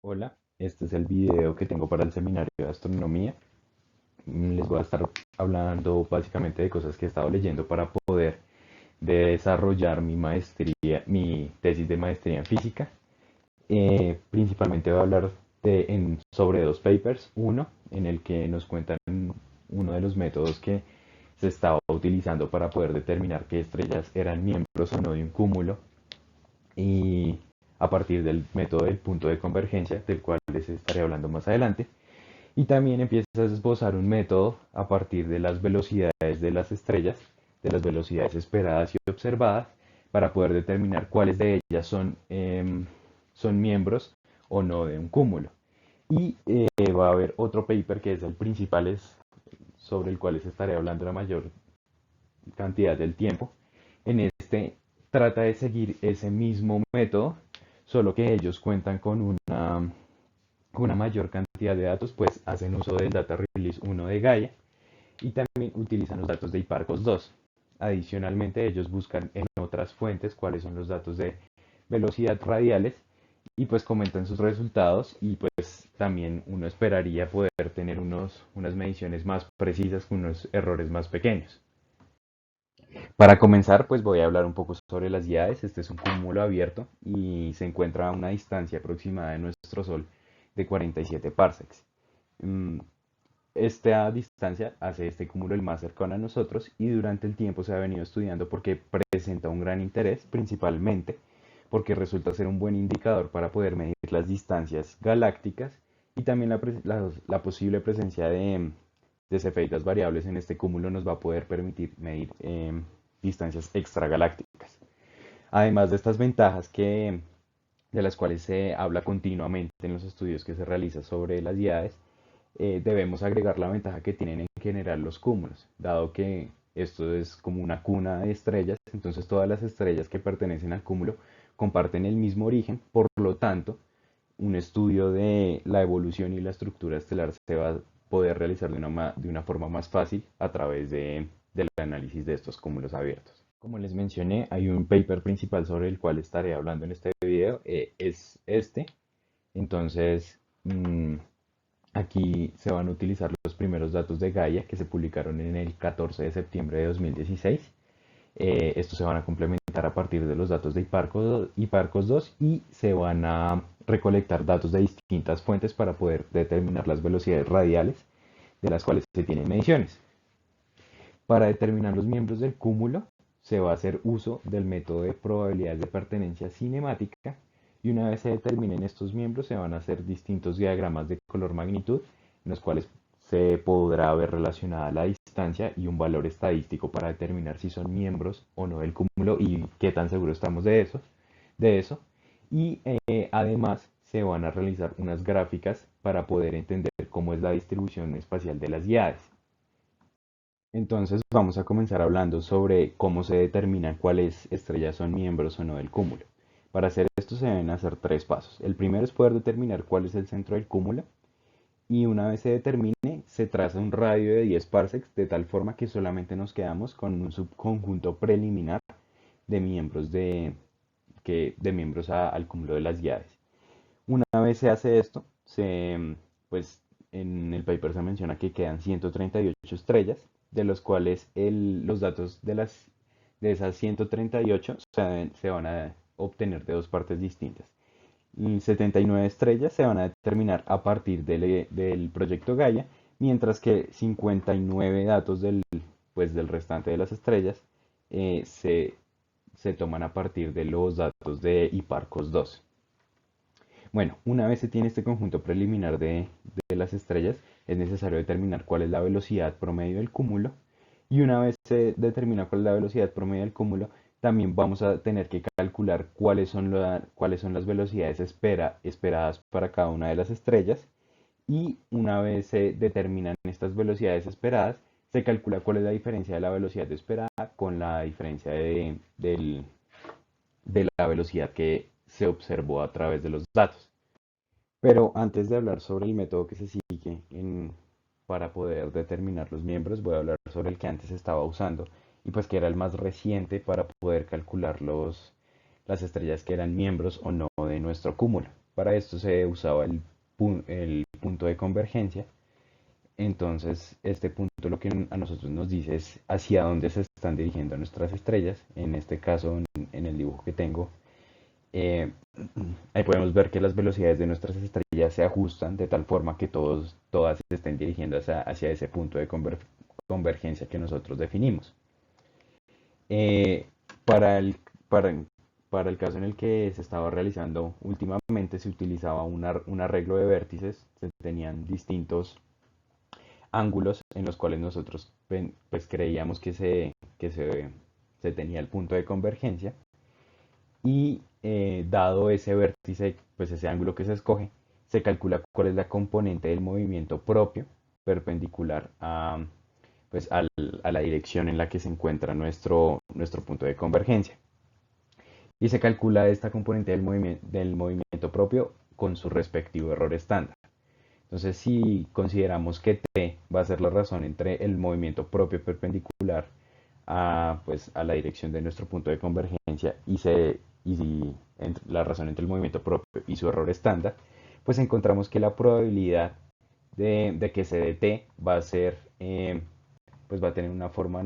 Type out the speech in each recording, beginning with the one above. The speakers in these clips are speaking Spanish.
Hola, este es el video que tengo para el seminario de astronomía. Les voy a estar hablando básicamente de cosas que he estado leyendo para poder desarrollar mi maestría, mi tesis de maestría en física. Principalmente voy a hablar sobre dos papers. Uno, en el que nos cuentan uno de los métodos que se estaba utilizando para poder determinar qué estrellas eran miembros o no de un cúmulo y a partir del método del punto de convergencia, del cual les estaré hablando más adelante. Y también empiezas a esbozar un método a partir de las velocidades de las estrellas, de las velocidades esperadas y observadas, para poder determinar cuáles de ellas son miembros o no de un cúmulo. Y va a haber otro paper que es el principal, sobre el cual les estaré hablando la mayor cantidad del tiempo. En este trata de seguir ese mismo método, solo que ellos cuentan con una mayor cantidad de datos, pues hacen uso del Data Release 1 de Gaia y también utilizan los datos de Hipparcos 2. Adicionalmente, ellos buscan en otras fuentes cuáles son los datos de velocidad radiales y pues comentan sus resultados y pues también uno esperaría poder tener unas mediciones más precisas con unos errores más pequeños. Para comenzar, pues voy a hablar un poco sobre las Diades. Este es un cúmulo abierto y se encuentra a una distancia aproximada de nuestro Sol de 47 parsecs. Mm, Esta distancia hace este cúmulo el más cercano a nosotros y durante el tiempo se ha venido estudiando porque presenta un gran interés, principalmente porque resulta ser un buen indicador para poder medir las distancias galácticas y también la posible presencia de cefeidas variables en este cúmulo nos va a poder permitir medir distancias extragalácticas. Además de estas ventajas de las cuales se habla continuamente en los estudios que se realizan sobre las Diades, debemos agregar la ventaja que tienen en general los cúmulos, dado que esto es como una cuna de estrellas, entonces todas las estrellas que pertenecen al cúmulo comparten el mismo origen, por lo tanto, un estudio de la evolución y la estructura estelar se va a poder realizar de una forma más fácil a través del análisis de estos cúmulos abiertos. Como les mencioné, hay un paper principal sobre el cual estaré hablando en este video, es este. Entonces, aquí se van a utilizar los primeros datos de Gaia que se publicaron en el 14 de septiembre de 2016. Estos se van a complementar a partir de los datos de Hipparcos 2 y se van a recolectar datos de distintas fuentes para poder determinar las velocidades radiales de las cuales se tienen mediciones. Para determinar los miembros del cúmulo se va a hacer uso del método de probabilidades de pertenencia cinemática y una vez se determinen estos miembros se van a hacer distintos diagramas de color magnitud en los cuales se podrá ver relacionada la distancia y un valor estadístico para determinar si son miembros o no del cúmulo y qué tan seguros estamos de eso. Y además se van a realizar unas gráficas para poder entender cómo es la distribución espacial de las Diades. Entonces vamos a comenzar hablando sobre cómo se determina cuáles estrellas son miembros o no del cúmulo. Para hacer esto se deben hacer tres pasos. El primero es poder determinar cuál es el centro del cúmulo y una vez se determine se traza un radio de 10 parsecs de tal forma que solamente nos quedamos con un subconjunto preliminar de miembros, de miembros al cúmulo de las Diades. Una vez se hace esto, pues en el paper se menciona que quedan 138 estrellas, de los cuales los datos de esas 138 se van a obtener de dos partes distintas. 79 estrellas se van a determinar a partir del proyecto Gaia, mientras que 59 datos del restante de las estrellas eh, se, se toman a partir de los datos de Hipparcos 2. Bueno, una vez se tiene este conjunto preliminar de las estrellas, es necesario determinar cuál es la velocidad promedio del cúmulo. Y una vez se determina cuál es la velocidad promedio del cúmulo, también vamos a tener que calcular cuáles son las velocidades esperadas para cada una de las estrellas. Y una vez se determinan estas velocidades esperadas, se calcula cuál es la diferencia de la velocidad esperada con la diferencia de la velocidad que se observó a través de los datos. Pero antes de hablar sobre el método que se sigue para poder determinar los miembros, voy a hablar sobre el que antes estaba usando y pues que era el más reciente para poder calcular las estrellas que eran miembros o no de nuestro cúmulo. para esto se usaba el punto de convergencia. Entonces, este punto lo que a nosotros nos dice es hacia dónde se están dirigiendo nuestras estrellas. En este caso, en el dibujo que tengo, eh, ahí podemos ver que las velocidades de nuestras estrellas se ajustan de tal forma que todas se estén dirigiendo hacia ese punto de convergencia que nosotros definimos. Eh, para el, para, para el caso en el que se estaba realizando últimamente, se utilizaba un arreglo de vértices, se tenían distintos ángulos en los cuales nosotros pues, creíamos se tenía el punto de convergencia y dado ese vértice, pues ese ángulo que se escoge, se calcula cuál es la componente del movimiento propio perpendicular pues, a la dirección en la que se encuentra nuestro punto de convergencia. Y se calcula esta componente del movimiento propio con su respectivo error estándar. Entonces, si consideramos que T va a ser la razón entre el movimiento propio perpendicular pues, a la dirección de nuestro punto de convergencia la razón entre el movimiento propio y su error estándar, pues encontramos que la probabilidad de que se dé T va a ser, pues va a tener una forma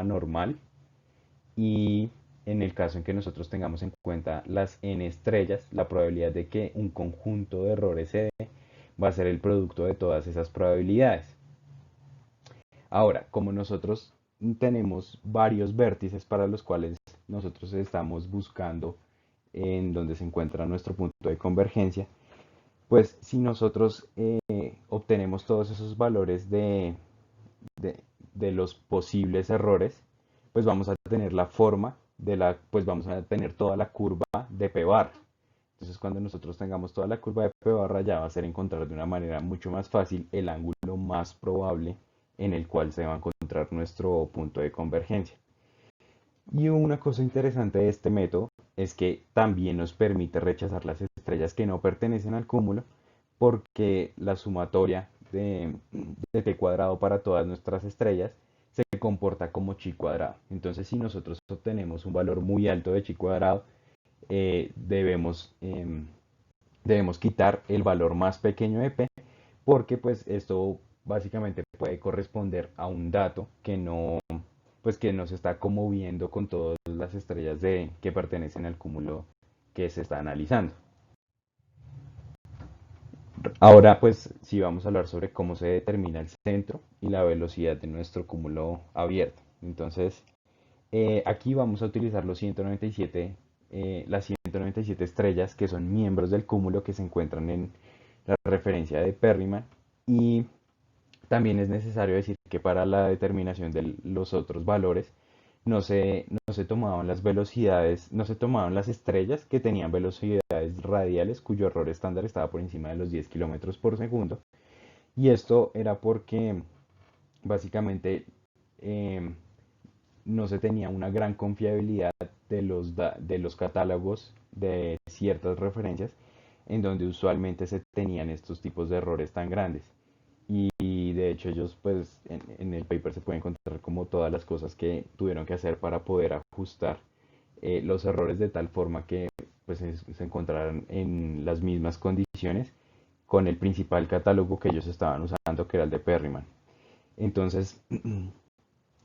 normal y en el caso en que nosotros tengamos en cuenta las n estrellas, la probabilidad de que un conjunto de errores se dé va a ser el producto de todas esas probabilidades. Ahora, como nosotros tenemos varios vértices para los cuales nosotros estamos buscando en donde se encuentra nuestro punto de convergencia, pues si nosotros obtenemos todos esos valores de, de los posibles errores, pues vamos a tener la forma pues vamos a tener toda la curva de P bar. Entonces cuando nosotros tengamos toda la curva de P barra ya va a ser encontrar de una manera mucho más fácil el ángulo más probable en el cual se va a encontrar nuestro punto de convergencia. Y una cosa interesante de este método es que también nos permite rechazar las estrellas que no pertenecen al cúmulo porque la sumatoria de t cuadrado para todas nuestras estrellas se comporta como chi cuadrado. Entonces, si nosotros obtenemos un valor muy alto de chi cuadrado, eh, debemos, eh, debemos quitar el valor más pequeño de p, porque pues esto básicamente puede corresponder a un dato pues que no se está como viendo con todas las estrellas que pertenecen al cúmulo que se está analizando. Ahora, pues, sí vamos a hablar sobre cómo se determina el centro y la velocidad de nuestro cúmulo abierto. Entonces, aquí vamos a utilizar las 197 estrellas que son miembros del cúmulo que se encuentran en la referencia de Perryman. Y también es necesario decir que para la determinación de los otros valores no se tomaban las velocidades, no se tomaban las estrellas que tenían velocidades radiales cuyo error estándar estaba por encima de los 10 kilómetros por segundo. Y esto era porque básicamente eh, no se tenía una gran confiabilidad de los catálogos de ciertas referencias en donde usualmente se tenían estos tipos de errores tan grandes. Y de hecho ellos pues en el paper se puede encontrar como todas las cosas que tuvieron que hacer para poder ajustar los errores de tal forma que pues se encontraran en las mismas condiciones con el principal catálogo que ellos estaban usando, que era el de Perryman. Entonces,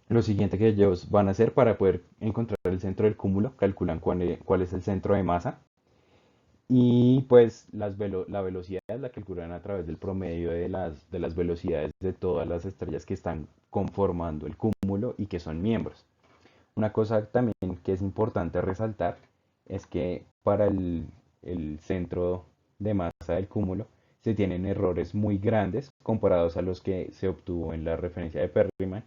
lo siguiente que ellos van a hacer para poder encontrar el centro del cúmulo, calculan cuál es el centro de masa y pues la velocidad la calculan a través del promedio de las velocidades de todas las estrellas que están conformando el cúmulo y que son miembros. Una cosa también que es importante resaltar es que para el centro de masa del cúmulo se tienen errores muy grandes comparados a los que se obtuvo en la referencia de Perryman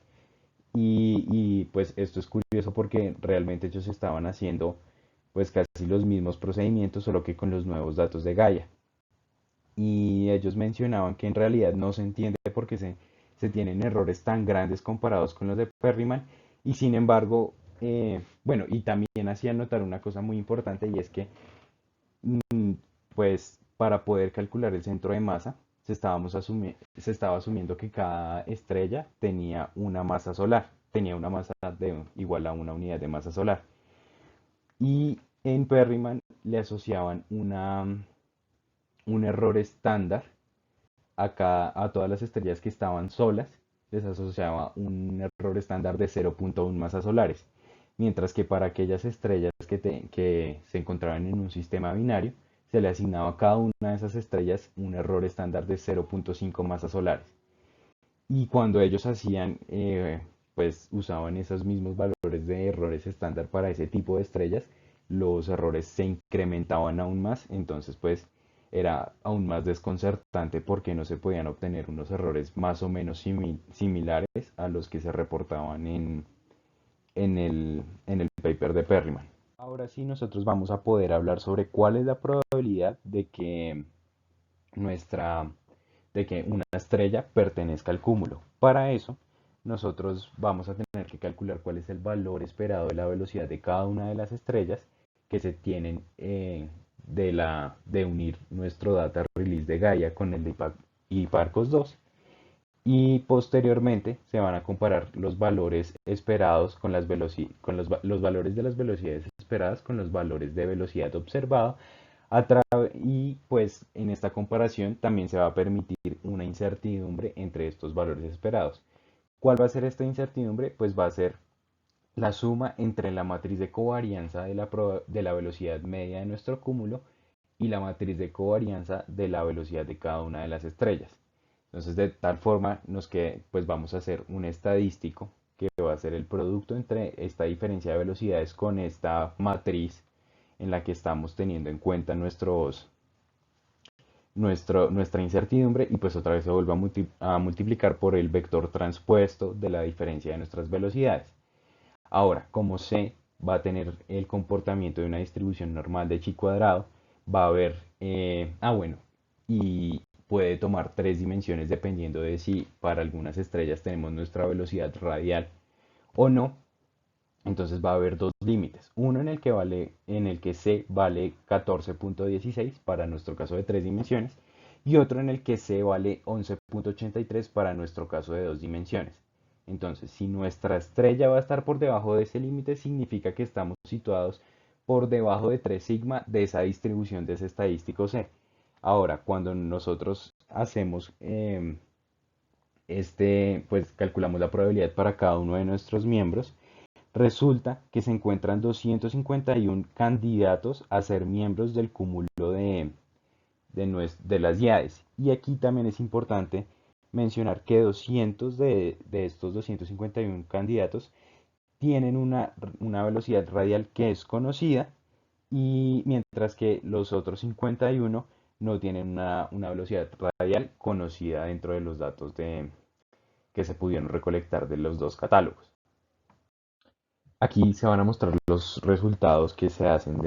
pues esto es curioso porque realmente ellos estaban haciendo pues casi los mismos procedimientos solo que con los nuevos datos de Gaia. Y ellos mencionaban que en realidad no se entiende por qué se tienen errores tan grandes comparados con los de Perryman y sin embargo, bueno, y también hacían notar una cosa muy importante y es que mm, pues para poder calcular el centro de masa se estaba asumiendo que cada estrella tenía una masa solar, tenía una masa igual a una unidad de masa solar. Y En Perryman le asociaban un error estándar a todas las estrellas que estaban solas, les asociaba un error estándar de 0.1 masas solares, mientras que para aquellas estrellas que se encontraban en un sistema binario, se le asignaba a cada una de esas estrellas un error estándar de 0.5 masas solares. Y cuando ellos pues usaban esos mismos valores de errores estándar para ese tipo de estrellas, los errores se incrementaban aún más, entonces pues era aún más desconcertante porque no se podían obtener unos errores más o menos similares a los que se reportaban en el paper de Perryman. Ahora sí, nosotros vamos a poder hablar sobre cuál es la probabilidad nuestra, de que una estrella pertenezca al cúmulo. Para eso, nosotros vamos a tener que calcular cuál es el valor esperado de la velocidad de cada una de las estrellas que se tienen de unir nuestro data release de Gaia con el de Hipparcos 2. Y posteriormente se van a comparar los valores esperados los valores de las velocidades esperadas con los valores de velocidad observada y pues en esta comparación también se va a permitir una incertidumbre entre estos valores esperados. ¿Cuál va a ser esta incertidumbre? Pues va a ser la suma entre la matriz de covarianza de la velocidad media de nuestro cúmulo y la matriz de covarianza de la velocidad de cada una de las estrellas. Entonces, de tal forma pues vamos a hacer un estadístico que va a ser el producto entre esta diferencia de velocidades con esta matriz en la que estamos teniendo en cuenta nuestra incertidumbre y pues otra vez se vuelve a multiplicar por el vector transpuesto de la diferencia de nuestras velocidades. Ahora, como C va a tener el comportamiento de una distribución normal de chi cuadrado, va a haber, bueno, y puede tomar tres dimensiones dependiendo de si para algunas estrellas tenemos nuestra velocidad radial o no. Entonces va a haber dos límites, uno en el que C vale 14.16 para nuestro caso de tres dimensiones y otro en el que C vale 11.83 para nuestro caso de dos dimensiones. Entonces, si nuestra estrella va a estar por debajo de ese límite, significa que estamos situados por debajo de 3 sigma de esa distribución de ese estadístico C. Ahora, cuando nosotros hacemos pues calculamos la probabilidad para cada uno de nuestros miembros. Resulta que se encuentran 251 candidatos a ser miembros del cúmulo de las IAES. Y aquí también es importante mencionar que 200 de estos 251 candidatos tienen una velocidad radial que es conocida, y mientras que los otros 51 no tienen una velocidad radial conocida dentro de los datos que se pudieron recolectar de los dos catálogos. Aquí se van a mostrar los resultados que se hacen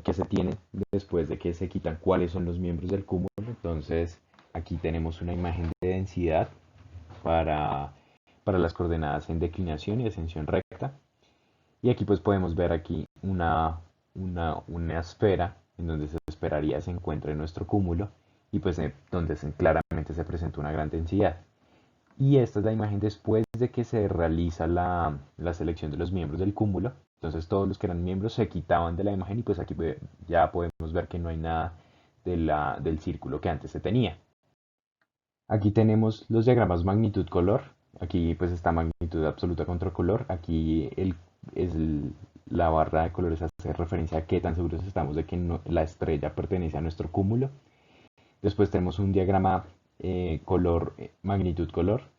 que se tienen después de que se quitan cuáles son los miembros del cúmulo. Entonces, aquí tenemos una imagen de densidad para, para las coordenadas en declinación y ascensión recta. Y aquí pues podemos ver aquí una esfera en donde se esperaría se encuentra en nuestro cúmulo y pues donde claramente se presenta una gran densidad. Y esta es la imagen después de que se realiza la selección de los miembros del cúmulo. Entonces todos los que eran miembros se quitaban de la imagen y pues aquí ya podemos ver que no hay nada del círculo que antes se tenía. Aquí tenemos los diagramas magnitud-color. Aquí pues está magnitud absoluta contra color. Aquí la barra de colores hace referencia a qué tan seguros estamos de que la estrella pertenece a nuestro cúmulo. Después tenemos un diagrama magnitud-color.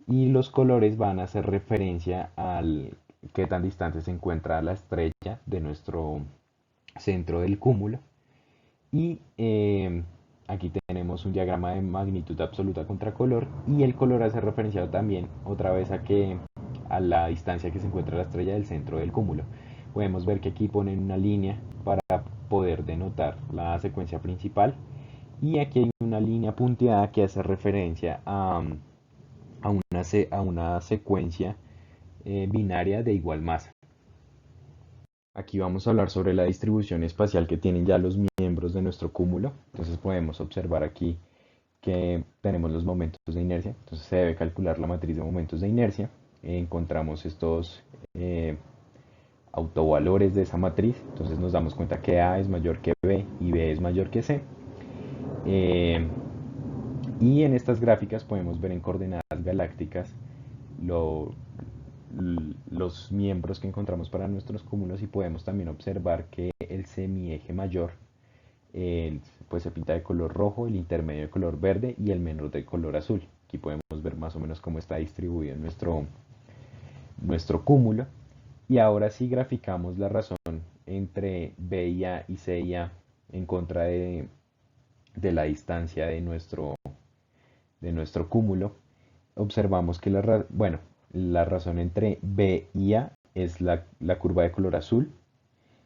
Y los colores van a hacer referencia al qué tan distante se encuentra la estrella de nuestro centro del cúmulo. Y aquí tenemos un diagrama de magnitud absoluta contra color. Y el color hace referencia también otra vez a la distancia que se encuentra la estrella del centro del cúmulo. Podemos ver que aquí ponen una línea para poder denotar la secuencia principal. Y aquí hay una línea punteada que hace referencia a una secuencia binaria de igual masa. Aquí vamos a hablar sobre la distribución espacial que tienen ya los miembros de nuestro cúmulo. Entonces podemos observar aquí que tenemos los momentos de inercia. Entonces se debe calcular la matriz de momentos de inercia. Encontramos estos autovalores de esa matriz. Entonces nos damos cuenta que A es mayor que B y B es mayor que C. Eh, y en estas gráficas podemos ver en coordenadas galácticas lo- los miembros que encontramos para nuestros cúmulos, y podemos también observar que el semieje mayor pues se pinta de color rojo, el intermedio de color verde y el menor de color azul. Aquí podemos ver más o menos cómo está distribuido nuestro cúmulo. Y ahora sí graficamos la razón entre B y A y C y A en contra de la distancia de nuestro cúmulo. Observamos que la razón entre B y A es la curva de color azul,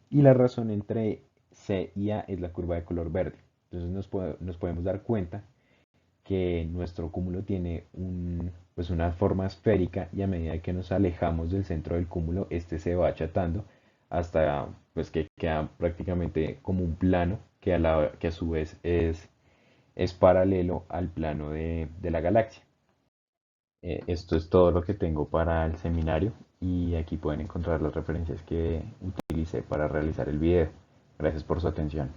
y la razón entre C y A es la curva de color verde. Entonces nos podemos dar cuenta que nuestro cúmulo tiene pues una forma esférica, y a medida que nos alejamos del centro del cúmulo, este se va achatando hasta pues que queda prácticamente como un plano que a su vez es paralelo al plano de la galaxia. Esto es todo lo que tengo para el seminario, y aquí pueden encontrar las referencias que utilicé para realizar el video. Gracias por su atención.